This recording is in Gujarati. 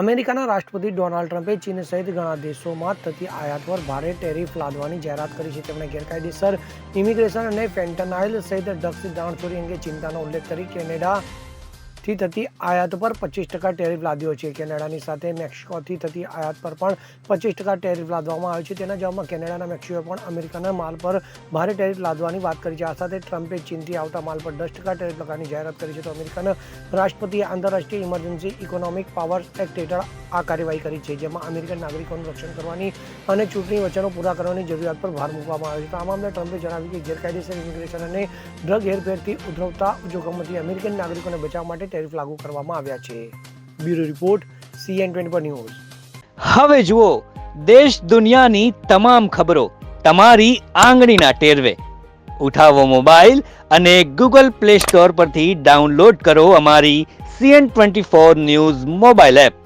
અમેરિકાના રાષ્ટ્રપતિ ડોનાલ્ડ ટ્રમ્પે ચીન સહિત ઘણા દેશોમાં થતી આયાત પર ભારે ટેરિફ લાદવાની જાહેરાત કરી છે. તેમણે ગેરકાયદેસર ઇમિગ્રેશન અને ફેન્ટનાઇલ સહિત ડ્રગ્સ દાણચોરી અંગે ચિંતાનો ઉલ્લેખ કરી કેનેડાથી થતી આયાત પર 25% ટેરિફ લાદ્યો છે. કેનેડાની સાથે મેક્સિકોથી થતી આયાત પર પણ 25% ટેરિફ લાદવામાં આવ્યો છે. તેના જવાબમાં કેનેડાના મેક્સિકોએ પણ અમેરિકાના માલ પર ભારે ટેરિફ લાદવાની વાત કરી છે. આ સાથે ટ્રમ્પે ચીનથી આવતા માલ પર 10% ટેરિફ લગાવવાની જાહેરાત કરી છે. તો અમેરિકાના રાષ્ટ્રપતિએ આંતરરાષ્ટ્રીય ઇમરજન્સી ઇકોનોમિક પાવર્સ એક્ટ હેઠળ આ કાર્યવાહી કરી છે, જેમાં અમેરિકન નાગરિકોનું રક્ષણ કરવાની અને ચૂંટણી વચનો પૂરા કરવાની જરૂરિયાત પર ભાર મૂકવામાં આવ્યો છે. તો આ મામલે ટ્રમ્પે જણાવ્યું કે ગેરકાયદેસર ઇમિગ્રેશન અને ડ્રગ હેરફેરથી ઉદ્ભવતા જોખમોથી અમેરિકન નાગરિકોને બચાવવા માટે ટેરિફ લાગુ કરવામાં આવ્યા છે. Bureau report CN24 news. હવે જુઓ દેશ દુનિયાની તમામ ખબરો તમારી આંગળીના ટેરવે. ઉઠાવો મોબાઈલ અને Google Play Store પરથી ડાઉનલોડ કરો અમારી CN24 ન્યૂઝ મોબાઈલ એપ.